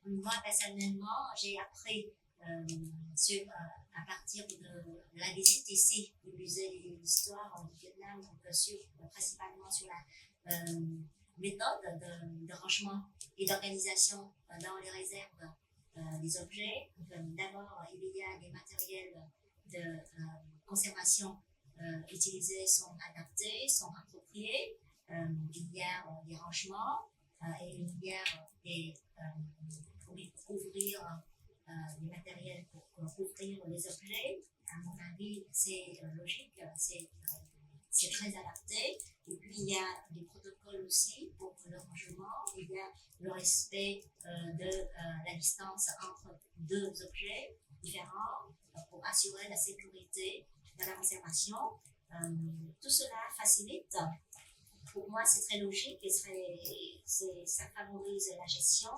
Moi, personnellement, j'ai appris à partir de la visite ici du musée d'histoire du Vietnam, donc principalement sur la méthode de rangement et d'organisation dans les réserves des objets. D'abord, il y a des matériels de conservation utilisés sont adaptés, sont appropriés. Il y a des rangements et il y a pour couvrir des matériels pour couvrir les objets. À mon avis, c'est logique, c'est très adapté. Et puis, il y a des protocoles aussi pour le rangement. Il y a le respect de la distance entre deux objets différents pour assurer la sécurité de la conservation. Tout cela facilite. Pour moi, c'est très logique et ça favorise la gestion,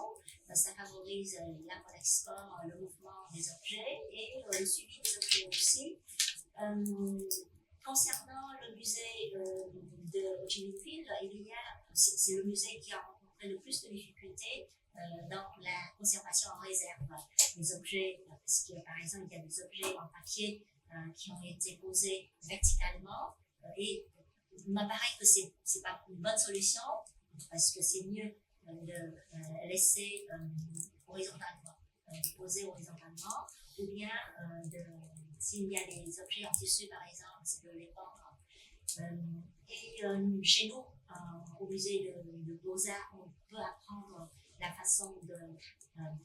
ça favorise l'import-export, le mouvement des objets et le suivi des objets aussi. Concernant le musée de Ho Chi Minh Ville, c'est le musée qui a rencontré le plus de difficultés dans la conservation en réserve des objets, parce que par exemple, il y a des objets en papier qui ont été posés verticalement et il m'apparaît que c'est pas une bonne solution parce que c'est mieux de laisser horizontalement, de poser horizontalement, ou bien s'il y a des objets en tissu par exemple, c'est de les pendre. Chez nous, au musée de Beaux-Arts, on peut apprendre la façon de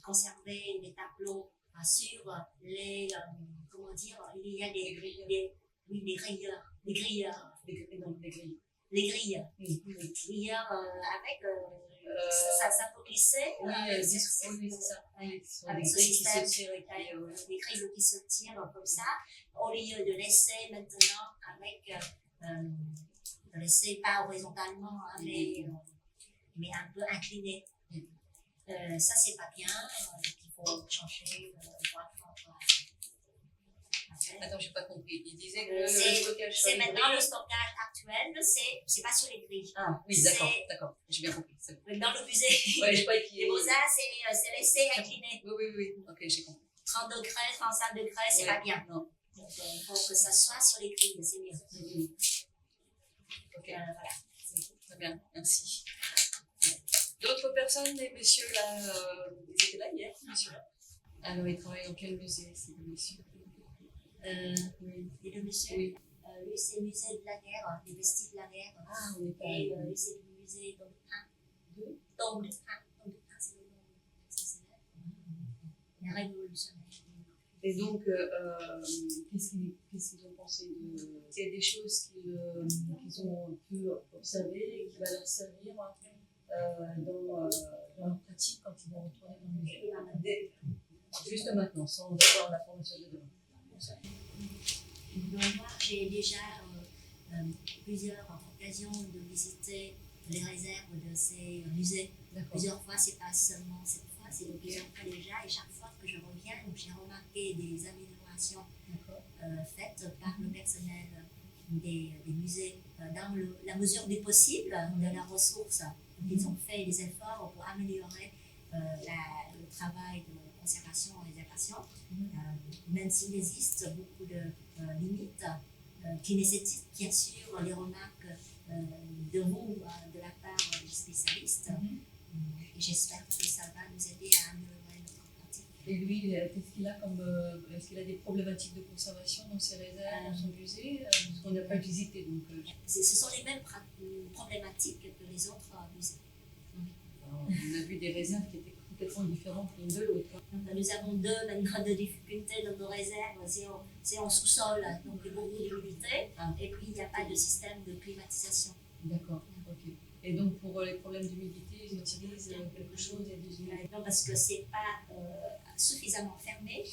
conserver les tableaux sur les, comment dire, il y a des grilleurs. Les grilleurs. Les grilles. Oui. Les grilleurs avec. Ça peut glisser. Oui, c'est ça. Avec ce système. Les grilles qui se tirent comme ça. Au lieu de laisser maintenant avec. De laisser pas horizontalement, hein, mais un peu incliné. Ça, c'est pas bien. Il faut changer. Attends, j'ai pas compris. Il disait que le stockage. C'est maintenant le stockage actuel, c'est pas sur les grilles. Ah oui, d'accord, j'ai bien compris. Dans le musée des Beaux-Arts, c'est laissé incliné. Oui, ok, j'ai compris. 30 degrés, 35 degrés, c'est pas bien. Non. Donc, il faut que ça soit sur les grilles, c'est mieux. Ok, voilà. Très bien, merci. D'autres personnes, les messieurs là, ils étaient là hier, messieurs là. Alors, ils travaillent dans quel musée, ces deux messieurs? Oui. Et le monsieur, oui. Lui, c'est le musée de la guerre, les vestiges de la guerre. Ah, on est pas. Et lui, c'est le musée Dong Duc Han. Dong Duc Han, c'est le nom traditionnel. Les révolutionnaires. Et donc, qu'est-ce qu'ils ont pensé de. Il y a des choses qu'ils ont pu observer, qui va leur servir dans leur pratique quand ils vont retourner dans le musée. Juste maintenant, sans avoir la formation de demain. Donc, moi, j'ai déjà plusieurs occasions de visiter les réserves de ces musées. Plusieurs fois, c'est pas seulement cette fois, c'est plusieurs fois déjà. Et chaque fois que je reviens, j'ai remarqué des améliorations faites par le personnel des musées dans la mesure du possible de leurs ressources. Ils ont fait des efforts pour améliorer le travail de conservation et réservation, même s'il existe beaucoup de limites qui nécessitent bien sûr les remarques de vous, de la part des spécialistes. Et j'espère que ça va nous aider à améliorer notre pratique. Et lui, qu'est-ce qu'il a est-ce qu'il a des problématiques de conservation dans ses réserves, dans son musée, parce qu'on n'a pas visité donc. Ce sont les mêmes problématiques que les autres musées. On a vu des réserves qui étaient complètement différentes l'une de l'autre. Nous avons deux difficultés dans nos réserves. C'est en sous-sol, donc beaucoup d'humidité, et puis il n'y a pas de système de climatisation. D'accord, ok. Et donc pour les problèmes d'humidité, ils utilisent quelque chose, il y a des humidités. Non, parce que c'est pas suffisamment fermé.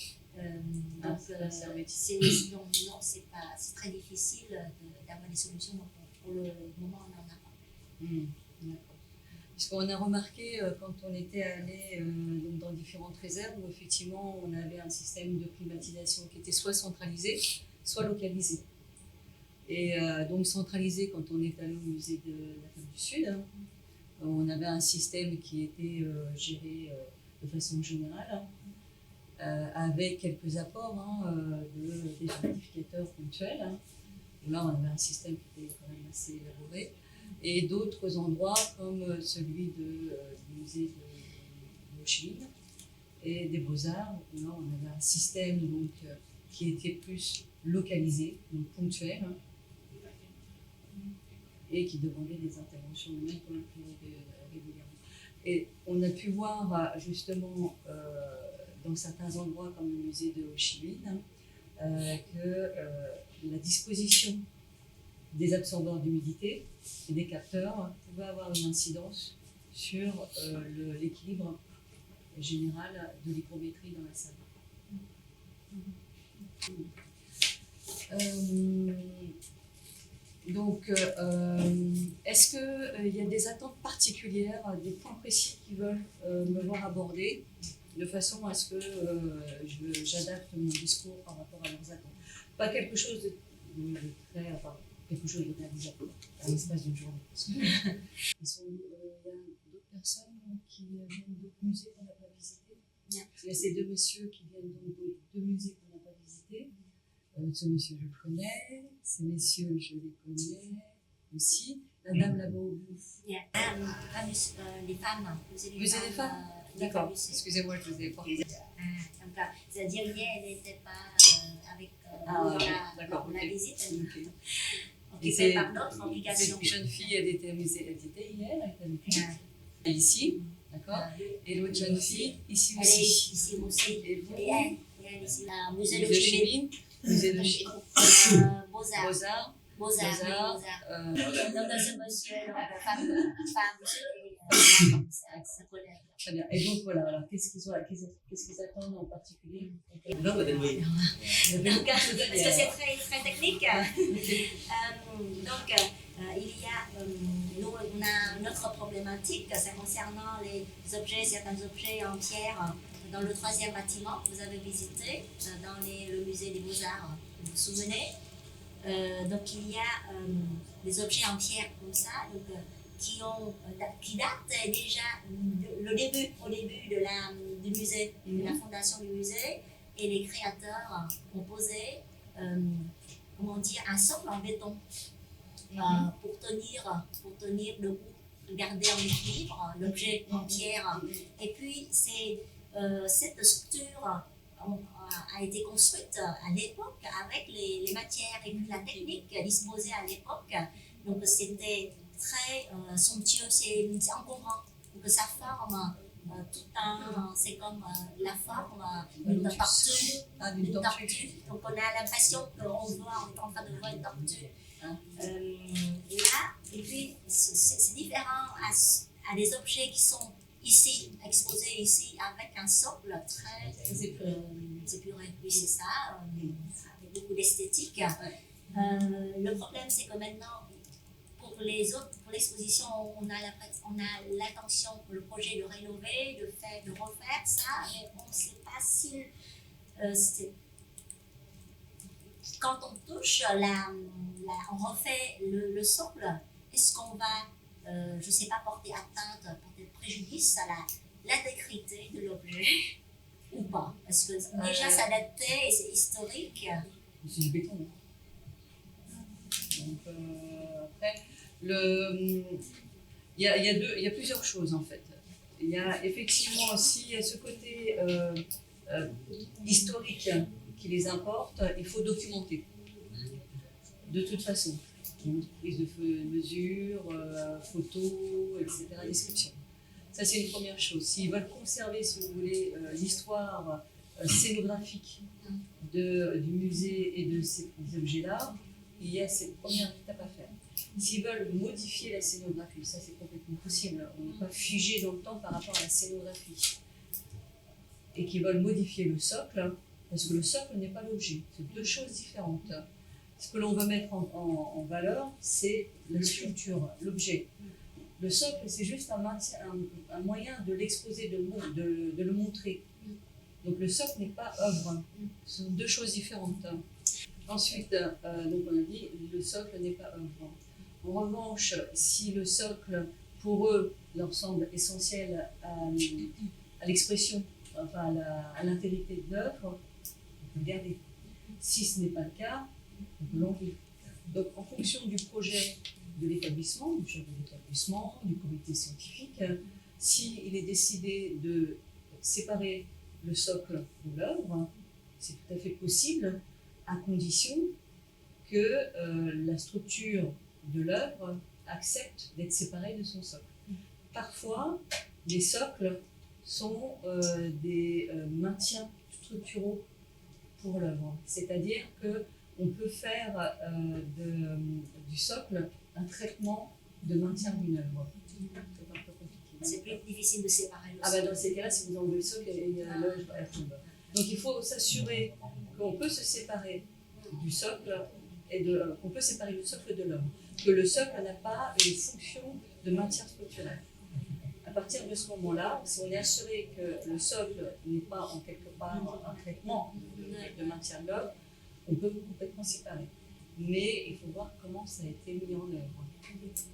C'est très difficile d'avoir des solutions. Donc pour le moment, on n'en a pas. D'accord. Parce qu'on a remarqué quand on était allé dans différentes réserves où effectivement on avait un système de climatisation qui était soit centralisé, soit localisé. Et donc centralisé, quand on est allé au musée de l'Afrique du Sud, on avait un système qui était géré de façon générale, avec quelques apports des identificateurs ponctuels. Là, on avait un système qui était quand même assez élaboré. Et d'autres endroits comme celui du musée de Ho Chi Minh et des Beaux-Arts, où là, on avait un système donc, qui était plus localisé, donc ponctuel, et qui demandait des interventions humaines quand même plus régulièrement. Et on a pu voir justement dans certains endroits comme le musée de Ho Chi Minh que la disposition des absorbeurs d'humidité et des capteurs pouvait avoir une incidence sur l'équilibre général de l'hygrométrie dans la salle. Donc, est-ce qu'il y a des attentes particulières, des points précis qu'ils veulent me voir aborder, de façon à ce que j'adapte mon discours par rapport à leurs attentes? Pas quelque chose de très, enfin, quelque chose de réalisable à l'espace d'une journée. Il y a d'autres personnes qui viennent d'autres musées qu'on n'a pas visités. Il y a ces deux messieurs qui viennent donc de deux musées qu'on n'a pas visités. Ce monsieur, je le connais. Ces messieurs, je les connais aussi. La dame là-bas au bout. Les femmes. Musée des femmes. D'accord. Excusez-moi, je vous ai pas. Donc, c'est-à-dire hier, elle n'était pas avec d'accord, la visite. Okay. Occupée par d'autres obligations. Cette jeune fille, elle était hier, elle était avec nous. Et ici, d'accord. Et l'autre jeune fille, ici aussi. Elle est ici aussi. Et elle ici. Musée de Ho Chi Minh. Musée de Chi Minh. Beaux-Arts. Donc, ce monsieur, femme, sa collègue. Très bien. Et donc, voilà, alors, qu'est-ce qu'ils attendent en particulier? Non, mais Parce que c'est très, très technique. Donc, il y a, nous, on a une autre problématique, c'est concernant les objets, certains objets en pierre dans le 3e bâtiment que vous avez visité, dans le musée des Beaux-Arts, vous vous souvenez? Donc il y a des objets en pierre comme ça, donc, qui datent déjà au début du musée, de la fondation du musée, et les créateurs ont posé un socle en béton pour tenir debout, garder en équilibre l'objet en pierre. Et puis cette structure a été construite à l'époque avec les matières et puis la technique disposée à l'époque. Donc c'était très somptueux, c'est encombrant. Donc sa forme, c'est comme la forme d'une tortue. Donc on a l'impression qu'on est en train de voir une tortue. Là, et puis c'est différent à des objets qui sont ici, exposés ici, avec un socle très épuré. Oui, c'est ça, avec beaucoup d'esthétique. Le problème, c'est que maintenant, pour l'exposition, on a l'intention, le projet de rénover, de refaire ça, mais on ne sait pas si quand on touche, on refait le socle, est-ce qu'on va, je ne sais pas, porter atteinte, porter préjudice à l'intégrité de l'objet ou pas? Parce que déjà, ça datait et c'est historique. C'est du béton. Donc, après, il y a plusieurs choses en fait. Il y a effectivement aussi ce côté historique qui les importe, il faut documenter. De toute façon. Prise de mesure, photos, etc., description. Ça, c'est une première chose. S'ils veulent conserver, si vous voulez, l'histoire scénographique du musée et de ces objets-là, il y a cette première étape à faire. S'ils veulent modifier la scénographie, ça c'est complètement possible, on n'est pas figé dans le temps par rapport à la scénographie. Et qu'ils veulent modifier le socle, parce que le socle n'est pas l'objet, c'est deux choses différentes. Ce que l'on veut mettre en valeur, c'est la structure, l'objet. Le socle, c'est juste un moyen de l'exposer, de le montrer. Donc le socle n'est pas œuvre, ce sont deux choses différentes. Ensuite, donc on a dit, le socle n'est pas œuvre. En revanche, si le socle, pour eux, leur semble essentiel à à l'expression, enfin à l'intégrité de l'œuvre, on peut le garder. Si ce n'est pas le cas, on peut l'enlever. Donc en fonction du projet de l'établissement, du chef de l'établissement, du comité scientifique, s'il est décidé de séparer le socle de l'œuvre, c'est tout à fait possible, à condition que la structure de l'œuvre accepte d'être séparée de son socle. Parfois, les socles sont des maintiens structuraux pour l'œuvre, c'est-à-dire qu'on peut faire du socle un traitement de maintien d'une œuvre. C'est un peu compliqué. C'est plus difficile de séparer le Ah socle. bah dans ces cas-là, si vous enlevez le socle, l'œuvre elle tombe. Donc il faut s'assurer qu'on peut se séparer du socle et qu'on peut séparer le socle de l'homme, que le socle n'a pas une fonction de maintien structurel. À partir de ce moment-là, si on est assuré que le socle n'est pas en quelque part un traitement de maintien de l'homme, on peut complètement séparer. Mais il faut voir comment ça a été mis en œuvre.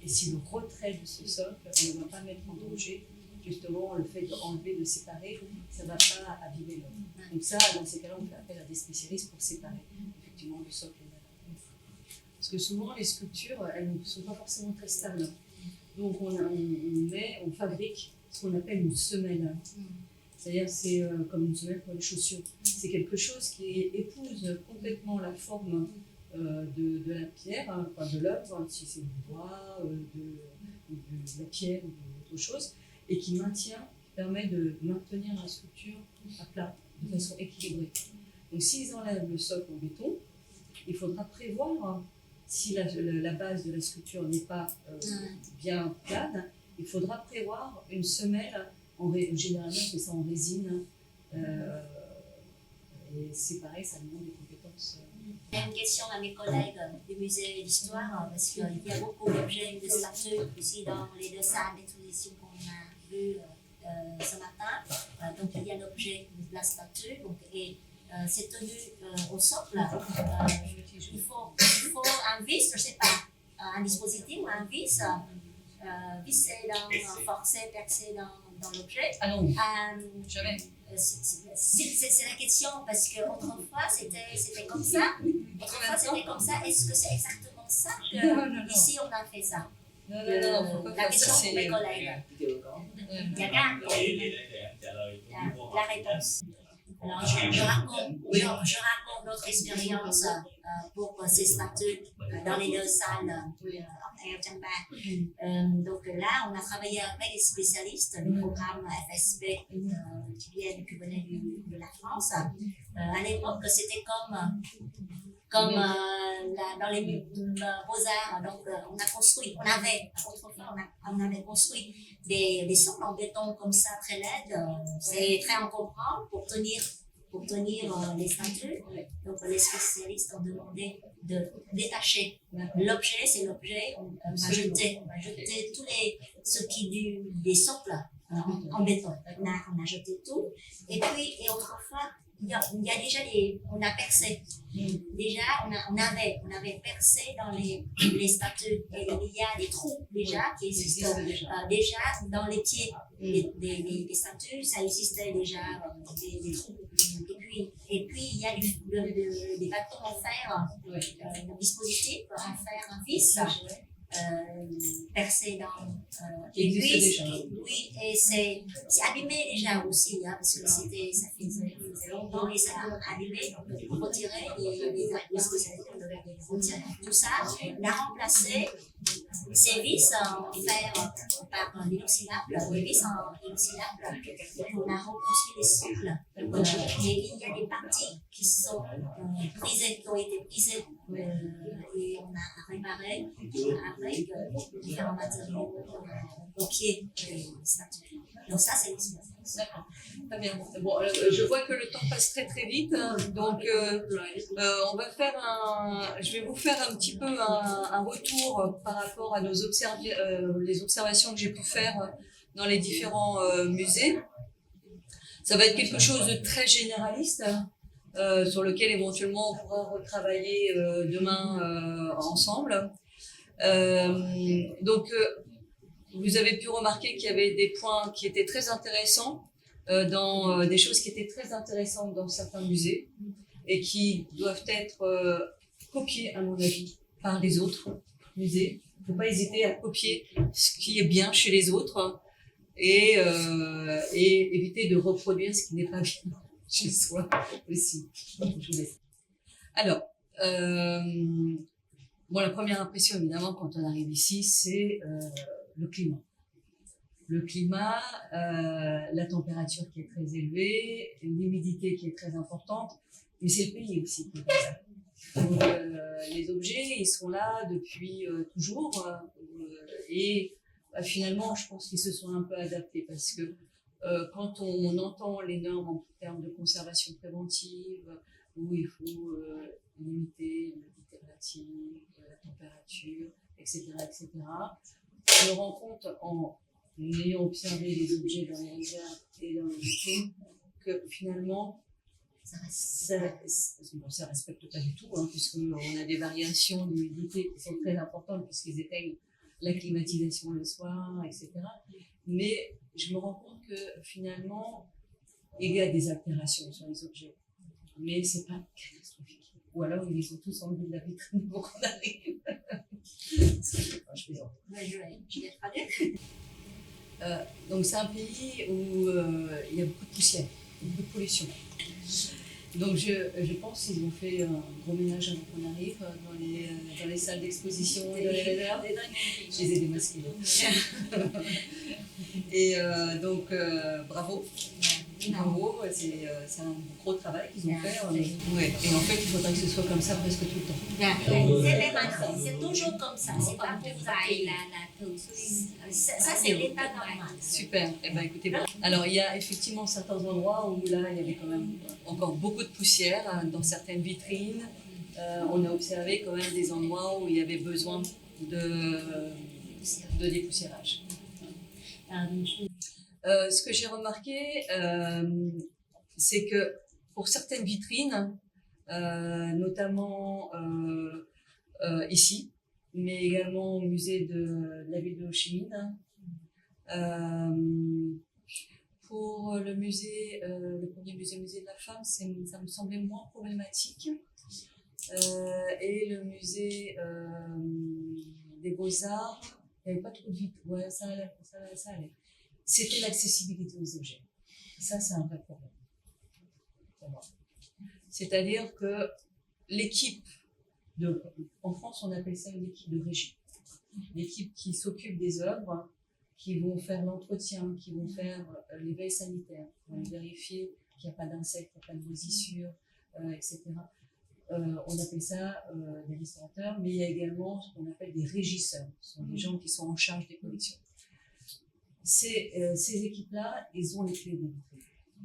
Et si le retrait de ce socle ne va pas mettre en danger, justement, le fait d'enlever, de séparer, ça ne va pas abîmer l'œuvre. Donc ça, dans ces cas-là, on fait appel à des spécialistes pour séparer effectivement le socle et l'œuvre. Parce que souvent, les sculptures, elles ne sont pas forcément très stables. Donc on fabrique ce qu'on appelle une semelle. C'est-à-dire c'est comme une semelle pour les chaussures. C'est quelque chose qui épouse complètement la forme de la pierre, enfin de l'œuvre, si c'est du bois, de la pierre ou d'autre chose, et qui permet de maintenir la sculpture à plat, de façon équilibrée. Donc s'ils enlèvent le socle en béton, il faudra prévoir, si la base de la sculpture n'est pas bien plane, il faudra prévoir une semelle, généralement on fait ça en résine, et c'est pareil, ça demande des compétences. Il y a une question à mes collègues du musée d'histoire, parce qu'il y a beaucoup d'objets de statues aussi dans les deux salles d'exposition qu'on a vues ce matin. Donc il y a l'objet de la statue, et c'est tenu au socle. Il faut un vis, je ne sais pas, un dispositif ou un vis, visser forcer, percer dans l'objet. Ah non, jamais. C'est la question, parce qu'autrefois c'était comme ça. Autrefois c'était comme ça. Est-ce que c'est exactement ça que ici on a fait ça? Non, faut pas La faire ça, question pour mes collègues. La réponse. Alors, je raconte notre expérience pour ces statues dans les deux salles à Erzenbach. Donc là, on a travaillé avec les spécialistes du programme FSB qui venaient de la France. À l'époque, c'était comme dans les Beaux-Arts. Donc, autrefois, on avait construit des socles en béton comme ça, très laides. C'est très encombrant pour tenir les statues. Donc, les spécialistes ont demandé de détacher l'objet, c'est l'objet. On va jeter tous des socles en béton. On a jeté tout. Et autrefois, il y a déjà on a percé. Déjà, on avait percé dans les statues. Et il y a des trous déjà qui existent déjà dans les pieds des statues. Ça existait déjà des trous. Et puis il y a des bâtons en fer, un dispositif en fer, un vis. Percé dans oui, et c'est abîmé déjà aussi, parce que ça faisait longtemps et ça a abîmé, donc pour retirer les spécialités, on devait retirer tout ça. On a remplacé ces vis en fer par l'inoxydable, les vis en inoxydable, on a reconstruit les socles. Et il y a des parties qui sont brisées, qui ont été brisées, et on a réparé avec différents matériaux au pied des statues. Donc ça, c'est l'expérience. D'accord, très bien. Bon, je vois que le temps passe très très vite, donc je vais vous faire un petit peu un retour par rapport à les observations que j'ai pu faire dans les différents musées. Ça va être quelque chose de très généraliste, sur lequel éventuellement on pourra retravailler demain ensemble. Donc, vous avez pu remarquer qu'il y avait des points qui étaient très intéressants dans des choses qui étaient très intéressantes dans certains musées et qui doivent être copiées, à mon avis, par les autres musées. Il ne faut pas hésiter à copier ce qui est bien chez les autres et éviter de reproduire ce qui n'est pas bien chez soi aussi. Je vous laisse. Alors, bon, la première impression, évidemment, quand on arrive ici, c'est le climat. Le climat, la température qui est très élevée, l'humidité qui est très importante, mais c'est le pays aussi qui est comme ça. Donc, les objets, ils sont là depuis toujours et finalement, je pense qu'ils se sont un peu adaptés parce que quand on entend les normes en termes de conservation préventive, où il faut limiter l'humidité relative, la température, etc., je me rends compte en ayant observé les objets dans les réserves et dans les vitrines que finalement, ça respecte pas du tout, hein, puisqu'on a des variations d'humidité qui sont très importantes puisqu'ils éteignent la climatisation le soir, etc. Mais je me rends compte que finalement, il y a des altérations sur les objets, mais c'est pas catastrophique. Ou alors ils sont tous en bout de la vitrine pour qu'on arrive. Enfin, je plaisante. Je vais traduire. Donc c'est un pays où il y a beaucoup de poussière, beaucoup de pollution. Donc je pense qu'ils ont fait un gros ménage avant qu'on arrive dans les salles d'exposition et dans les réserves. Je les ai démasqués. Et donc bravo. Bravo, c'est un gros travail qu'ils ont fait. Ouais. Et en fait, il faudrait que ce soit comme ça presque tout le temps. C'est toujours comme ça. C'est pas pour ça, c'est l'état normal. Super. Eh ben, écoutez, alors il y a effectivement certains endroits où là, il y avait quand même encore beaucoup de poussière hein, dans certaines vitrines. On a observé quand même des endroits où il y avait besoin de dépoussiérage. Ce que j'ai remarqué, c'est que pour certaines vitrines, notamment ici, mais également au musée de la ville de Ho Chi Minh, pour le musée, le premier musée de la femme, ça me semblait moins problématique. Et le musée des Beaux-Arts, il n'y avait pas trop de vitres. Ouais, ça allait. C'était l'accessibilité aux objets. Ça, c'est un vrai problème pour moi. C'est-à-dire que l'équipe en France, on appelle ça une équipe de régie. L'équipe qui s'occupe des œuvres, qui vont faire l'entretien, qui vont faire les veilles sanitaires, qui vont vérifier qu'il n'y a pas d'insectes, qu'il n'y a pas de moisissures, etc. On appelle ça des restaurateurs, mais il y a également ce qu'on appelle des régisseurs. Ce sont des gens qui sont en charge des collections. Ces équipes-là, ils ont les clés de vitrine.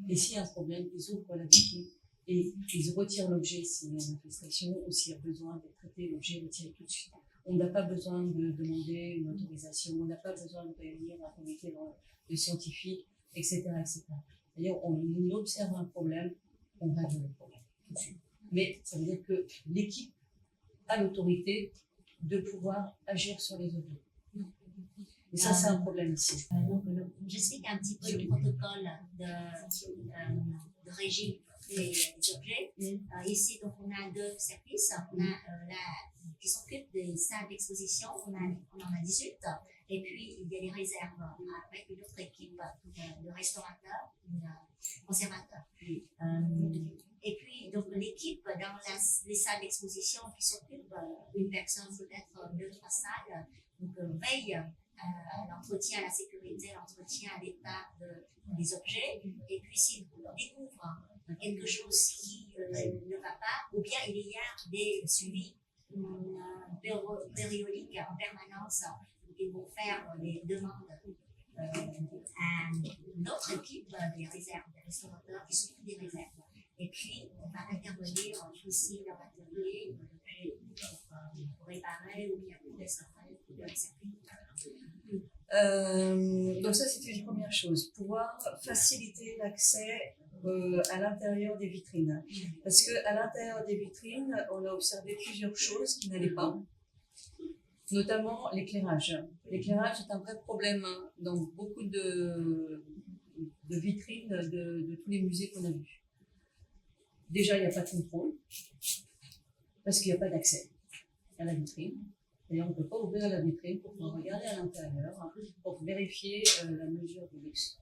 Et s'il y a un problème, ils ouvrent la vitrine et ils retirent l'objet s'il y a une infestation ou s'il y a besoin d'être traité, l'objet est retiré tout de suite. On n'a pas besoin de demander une autorisation, on n'a pas besoin de réunir un comité de scientifiques, etc. C'est-à-dire, on observe un problème, on règle le problème tout de suite. Mais ça veut dire que l'équipe a l'autorité de pouvoir agir sur les objets. Et ça, c'est un problème ici. Donc, j'explique un petit peu le protocole de régie des objets. Ici, donc, on a deux services. On a qui s'occupe des salles d'exposition. On en a 18. Et puis, il y a les réserves avec une autre équipe de restaurateurs, conservateurs. Et puis, donc, l'équipe dans les salles d'exposition qui s'occupe, une personne peut-être 2-3 salles, donc, veille à l'entretien, à la sécurité, à l'entretien, à l'état des objets. Et puis, s'il découvre quelque chose qui ne va pas, ou bien il y a des suivis périodiques en permanence, ils vont faire des demandes à notre équipe des réserves, des restaurateurs qui s'occupent des réserves. Et puis, on va intervenir aussi dans l'atelier pour réparer ou bien pour restaurer ou bien donc ça, c'était une première chose, pouvoir faciliter l'accès à l'intérieur des vitrines. Parce qu'à l'intérieur des vitrines, on a observé plusieurs choses qui n'allaient pas, notamment l'éclairage. L'éclairage est un vrai problème dans beaucoup de de vitrine de tous les musées qu'on a vus. Déjà, il n'y a pas de contrôle, parce qu'il n'y a pas d'accès à la vitrine. D'ailleurs, on ne peut pas ouvrir la vitrine pour pouvoir regarder à l'intérieur, pour vérifier la mesure du luxe.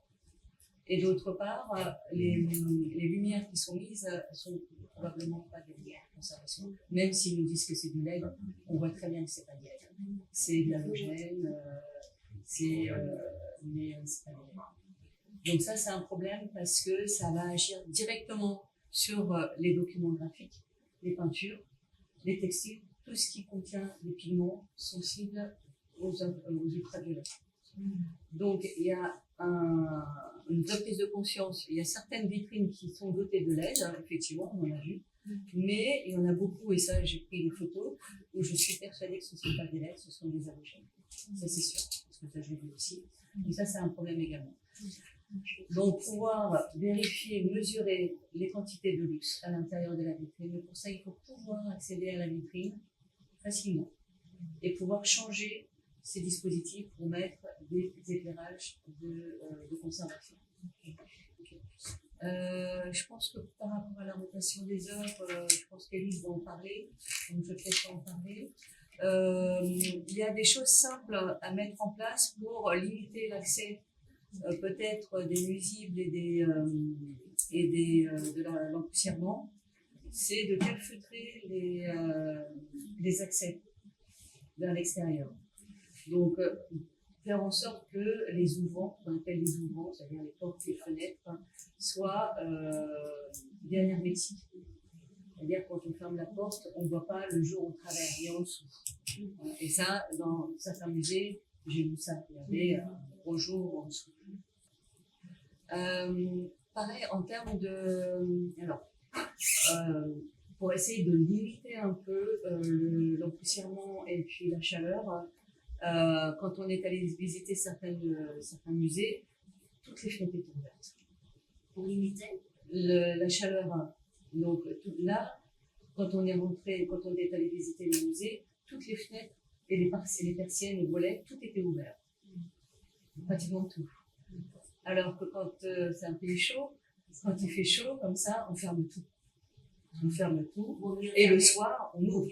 Et d'autre part, les lumières qui sont mises sont probablement pas des lumières de conservation. Même s'ils nous disent que c'est du LED, on voit très bien que c'est pas du LED. C'est de l'halogène, mais c'est pas du LED. Donc ça, c'est un problème parce que ça va agir directement sur les documents graphiques, les peintures, les textiles, tout ce qui contient des pigments sensibles aux ultraviolets. Donc il y a une vraie prise de conscience. Il y a certaines vitrines qui sont dotées de LED, effectivement, on en a vu, mais il y en a beaucoup, et ça j'ai pris des photos, où je suis persuadée que ce ne sont pas des LED, ce sont des halogènes. Ça c'est sûr, parce que ça je l'ai vu aussi. Et ça c'est un problème également. Donc pouvoir vérifier, mesurer les quantités de luxe à l'intérieur de la vitrine, mais pour ça il faut pouvoir accéder à la vitrine facilement et pouvoir changer ces dispositifs pour mettre des éclairages de conservation. Je pense que par rapport à la rotation des œuvres, je pense qu'Élise va en parler, donc je vais peut-être en parler. Il y a des choses simples à mettre en place pour limiter l'accès peut-être des nuisibles et de l'empoussièrement. C'est de calfeutrer les accès vers l'extérieur. Donc, faire en sorte que les ouvrants, qu'on appelle les ouvrants, c'est-à-dire les portes et les fenêtres, soient bien hermétiques. C'est-à-dire quand on ferme la porte, on ne voit pas le jour au travers et en dessous. Et ça, dans certains musées, j'ai vu ça. Il y avait un gros jour en dessous. Pareil, en termes de... Alors, pour essayer de limiter un peu l'empoussièrement et puis la chaleur, quand on est allé visiter certains musées, toutes les fenêtres étaient ouvertes. Pour limiter la chaleur. Donc là, quand on est allé visiter les musées, toutes les fenêtres et les persiennes, les volets, tout était ouvert. Pratiquement tout. Alors que quand c'est un pays chaud, quand il fait chaud comme ça, on ferme tout. On ferme tout. Et le soir, on ouvre.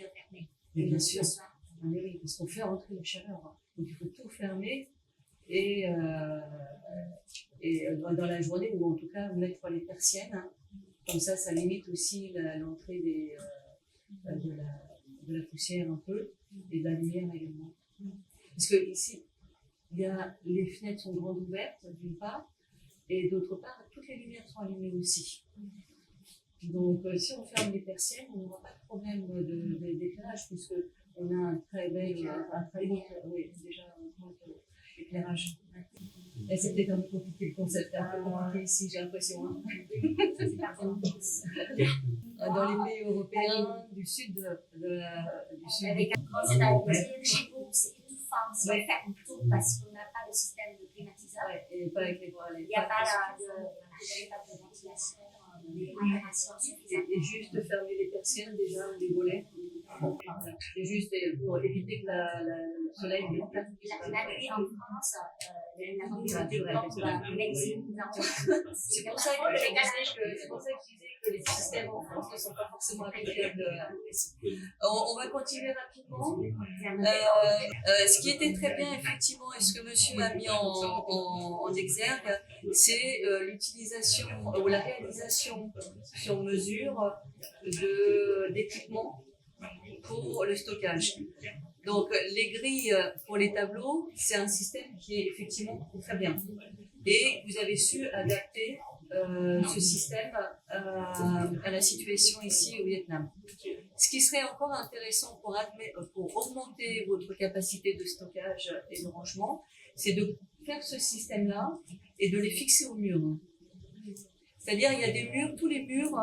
Mais bien sûr. Oui, parce qu'on fait rentrer la chaleur. Donc il faut tout fermer et dans la journée, ou en tout cas mettre les persiennes. Comme ça, ça limite aussi l'entrée de la poussière un peu et de la lumière également. Parce que ici, les fenêtres sont grandes ouvertes d'une part, et d'autre part, toutes les lumières sont allumées aussi. Donc si on ferme les persiennes, on n'aura pas de problème d'éclairage, puisque on a un très bon éclairage. Et c'est peut-être un peu compliqué le concept, un peu compliqué ici, j'ai l'impression. Dans les pays européens du sud, avec un grand c'est-à-dire chez vous, c'est étouffant si on ferme tout parce qu'on n'a pas de système de climatiseur. Et pas avec les voiles. Il n'y a pas de ventilation, d'aération suffisante. Et juste fermer les persiennes déjà, les volets. C'est juste pour éviter que le soleil ne tape. La nuit en France, la mobilité de médecine. C'est pour ça que je disais que les systèmes en France ne sont pas forcément applicables. On va continuer rapidement. Ce qui était très bien, effectivement, et ce que monsieur a mis en exergue, c'est l'utilisation ou la réalisation sur mesure d'équipements pour le stockage. Donc les grilles pour les tableaux, c'est un système qui est effectivement très bien. Et vous avez su adapter ce système à la situation ici au Vietnam. Ce qui serait encore intéressant pour augmenter votre capacité de stockage et de rangement, c'est de faire ce système-là et de les fixer au mur. C'est-à-dire il y a des murs, tous les murs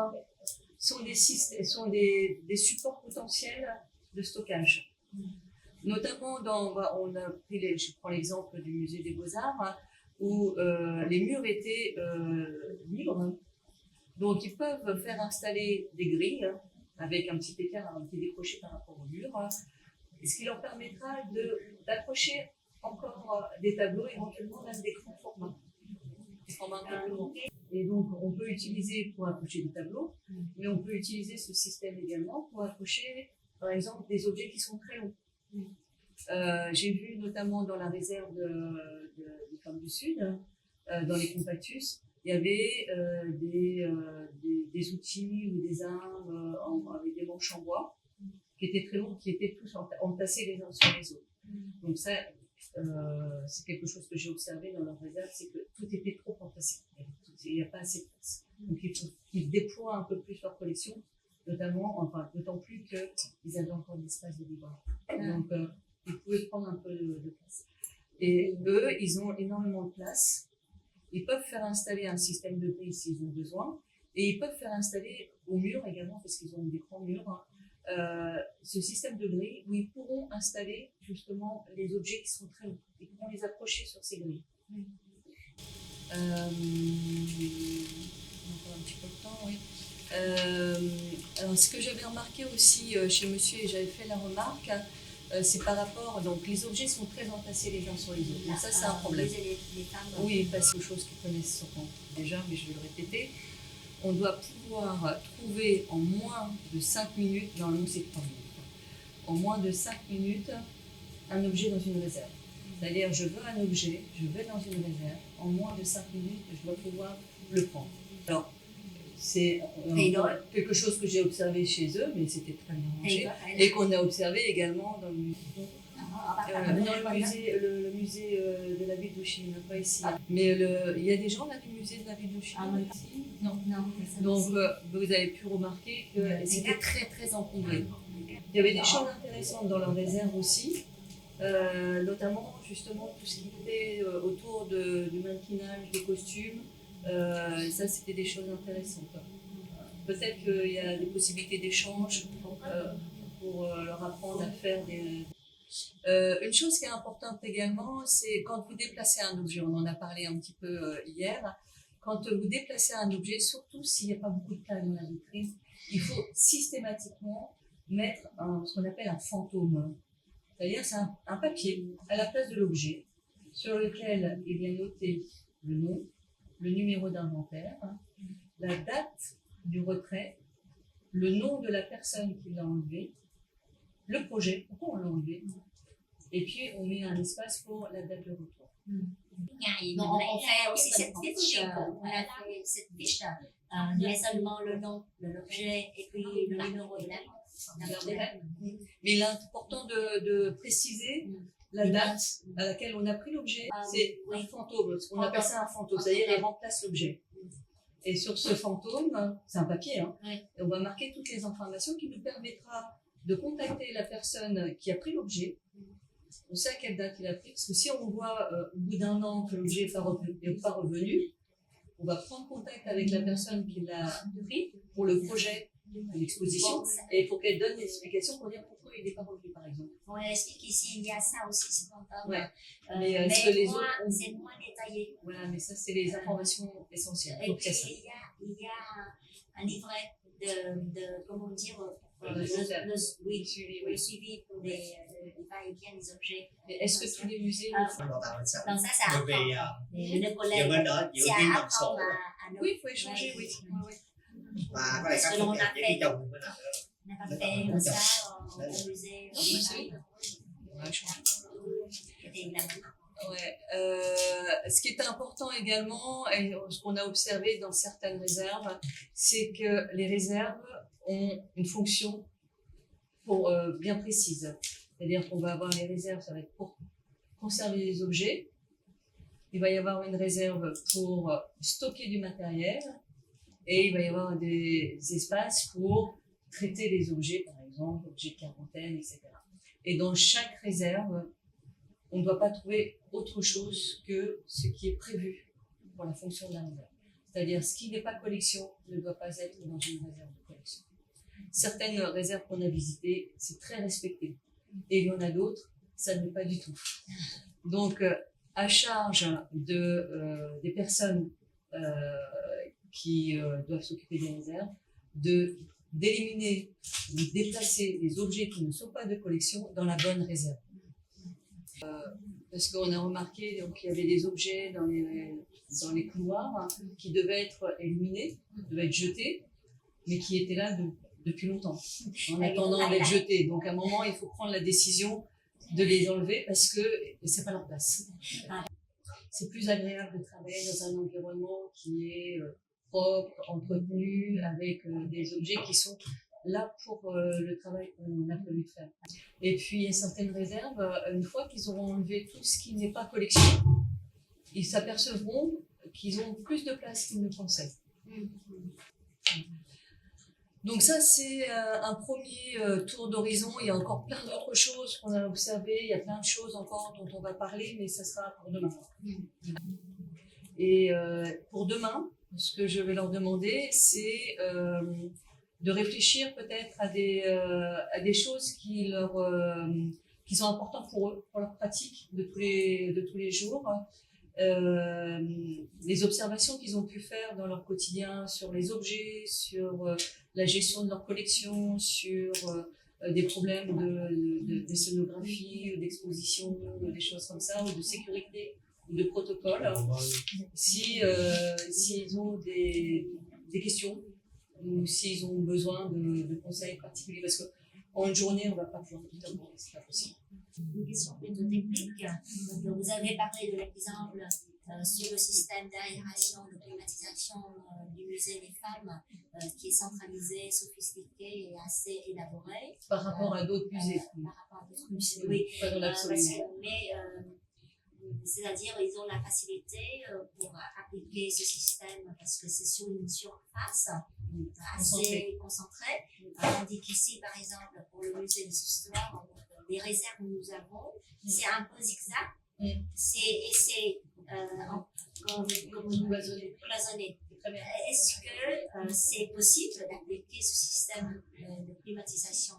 sont des supports potentiels de stockage. Notamment je prends l'exemple du musée des Beaux-Arts, où les murs étaient libres. Donc ils peuvent faire installer des grilles avec un petit écart, un petit décroché par rapport au mur, ce qui leur permettra d'accrocher encore des tableaux, éventuellement même des grands formats. format un peu plus grand. Et donc, on peut utiliser pour accrocher des tableaux, mais on peut utiliser ce système également pour accrocher, par exemple, des objets qui sont très longs. J'ai vu notamment dans la réserve des femmes du Sud, dans les compactus, il y avait des outils ou des armes avec des manches en bois qui étaient très longs, qui étaient tous entassés les uns sur les autres. Donc ça, c'est quelque chose que j'ai observé dans leur réserve, c'est que tout était trop entassé. Il n'y a pas assez de place. Donc il faut qu'ils déploient un peu plus leur collection, d'autant plus qu'ils avaient encore de l'espace de libre. Donc ils pouvaient prendre un peu de place. Et eux, ils ont énormément de place. Ils peuvent faire installer un système de grille s'ils ont besoin. Et ils peuvent faire installer au mur également, parce qu'ils ont des grands murs, ce système de grille où ils pourront installer justement les objets qui sont très longs. Ils pourront les accrocher sur ces grilles. On a encore un petit peu de temps, oui. Alors, ce que j'avais remarqué aussi chez monsieur, et j'avais fait la remarque, c'est par rapport, donc les objets sont très entassés les uns sur les autres. Donc ça, c'est un problème. Oui, parce que chose qu'ils connaissent sûrement déjà, mais je vais le répéter. On doit pouvoir trouver en moins de 5 minutes, normalement c'est 3 minutes, en moins de 5 minutes, un objet dans une réserve. C'est-à-dire, je veux un objet, je vais dans une réserve, en moins de 5 minutes, je dois pouvoir le prendre. Alors, c'est quelque chose que j'ai observé chez eux, mais c'était très bien rangé, et qu'on a observé également dans le musée de la ville d'Ushima, pas ici. Mais il y a des gens là du musée de la ville d'Ushima ici? Non. Donc vous avez pu remarquer que c'était très très encombré. Il y avait des choses intéressantes dans leur réserve aussi, notamment justement tout ce qui était autour du mannequinage, des costumes. Ça, c'était des choses intéressantes. Peut-être qu'il y a des possibilités d'échange pour leur apprendre à faire des... une chose qui est importante également, c'est quand vous déplacez un objet, on en a parlé un petit peu hier, quand vous déplacez un objet, surtout s'il n'y a pas beaucoup de place dans la vitrine, il faut systématiquement mettre ce qu'on appelle un fantôme. C'est-à-dire c'est un papier à la place de l'objet sur lequel il y a noté le nom, le numéro d'inventaire, la date du retrait, le nom de la personne qui l'a enlevé, le projet, pourquoi on l'a enlevé, et puis on met un espace pour la date de retour. Donc, on fait aussi cette fiche, on a fait cette fiche, mais seulement le nom de l'objet et puis le numéro de la Mais il est important de préciser la date à laquelle on a pris l'objet. C'est un fantôme, on appelle ça un fantôme, c'est-à-dire il remplace l'objet. Et sur ce fantôme, c'est un papier, hein, et on va marquer toutes les informations qui nous permettra de contacter la personne qui a pris l'objet. On sait à quelle date il a pris, parce que si on voit au bout d'un an que l'objet n'est pas revenu, on va prendre contact avec la personne qui l'a pris pour le projet de l'exposition, et il faut qu'elle donne des explications pour dire pourquoi il n'est pas revenu, par exemple. On explique qu'ici, il y a ça aussi, c'est mais c'est moins détaillé. Voilà, mais ça, c'est les informations essentielles. Et puis, il y a un livret de comment dire, le suivi pour les va-et-vient des objets. Mais est-ce que tous les musées le font? Donc ça apprend. Le collègue, c'est à apprendre à nous. Oui, il faut échanger, oui. Parce que l'on a fait ça au musée. Ce qui est important également, et ce qu'on a observé dans certaines réserves, c'est que les réserves ont une fonction bien précise. C'est-à-dire qu'on va avoir les réserves, ça va être pour conserver les objets. Il va y avoir une réserve pour stocker du matériel. Et il va y avoir des espaces pour traiter les objets, par exemple, objets de quarantaine, etc. Et dans chaque réserve, on ne doit pas trouver autre chose que ce qui est prévu pour la fonction de la réserve. C'est-à-dire, ce qui n'est pas collection ne doit pas être dans une réserve de collection. Certaines réserves qu'on a visitées, c'est très respecté. Et il y en a d'autres, ça ne l'est pas du tout. Donc, à charge des personnes qui doivent s'occuper des réserves, d'éliminer, de déplacer les objets qui ne sont pas de collection dans la bonne réserve. Parce qu'on a remarqué qu'il y avait des objets dans les couloirs qui devaient être éliminés, devaient être jetés, mais qui étaient là depuis longtemps, en attendant d'être jetés. Donc à un moment, il faut prendre la décision de les enlever parce que c'est pas leur place. C'est plus agréable de travailler dans un environnement qui est propre, entretenu, avec des objets qui sont là pour le travail qu'on a prévu de faire. Et puis, il y a certaines réserves, une fois qu'ils auront enlevé tout ce qui n'est pas collection, ils s'apercevront qu'ils ont plus de place qu'ils ne pensaient. Donc ça, c'est un premier tour d'horizon. Il y a encore plein d'autres choses qu'on a observées. Il y a plein de choses encore dont on va parler, mais ça sera pour demain. Et pour demain, ce que je vais leur demander, c'est de réfléchir peut-être à des choses qui sont importantes pour eux, pour leur pratique de tous les jours. Les observations qu'ils ont pu faire dans leur quotidien sur les objets, sur la gestion de leur collection, sur des problèmes de scénographie, d'exposition, des choses comme ça, ou de sécurité, ou de protocole. S'ils ont des questions, ou s'ils ont besoin de conseils particuliers, parce qu'en une journée, on ne va pas pouvoir tout avoir, c'est pas possible. Une question plutôt technique. Donc, vous avez parlé de l'exemple sur le système d'aération, de climatisation du musée des femmes, qui est centralisé, sophistiqué et assez élaboré. Par rapport à d'autres musées. Par rapport à d'autres musées, oui. Pas dans l'absolu. C'est-à-dire, ils ont la facilité pour appliquer ce système parce que c'est sur une surface assez concentrée. Tandis qu'ici, par exemple, pour le musée des histoires, les réserves que nous avons, c'est un peu zigzag. C'est cloisonné. Est-ce que c'est possible d'appliquer ce système de climatisation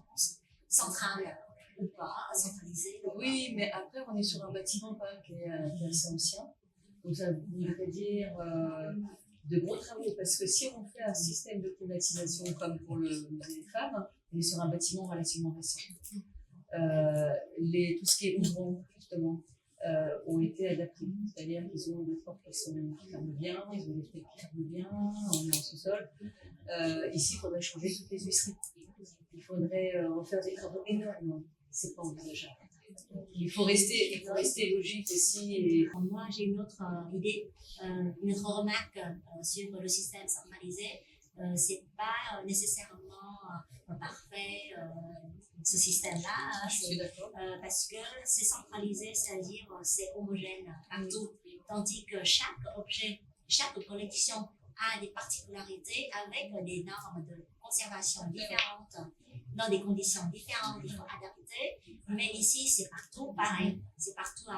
centrale ou pas, centralisé? Oui, mais après, on est sur un bâtiment quand même qui est assez ancien. Donc ça voudrait dire de gros travaux, parce que si on fait un système de climatisation comme pour le musée des femmes, on est sur un bâtiment relativement récent. Tout ce qui est ouvrant, justement, ont été adaptés. C'est-à-dire qu'ils ont des portes qui ferment bien, ils ont des fenêtres qui ferment bien, on est en sous-sol. Ici, il faudrait changer toutes les huisseries. Il faudrait refaire des travaux énormes. C'est pas envisageable. Il faut rester logique aussi. Et... Moi, j'ai une autre idée, une autre remarque sur le système centralisé. C'est pas nécessairement parfait ce système-là. Je suis d'accord. Parce que c'est centralisé, c'est-à-dire c'est homogène partout. Tandis que chaque objet, chaque collection a des particularités avec des normes de conservation différentes, dans des conditions différentes, il faut adapter. Mais ici, c'est partout pareil. C'est partout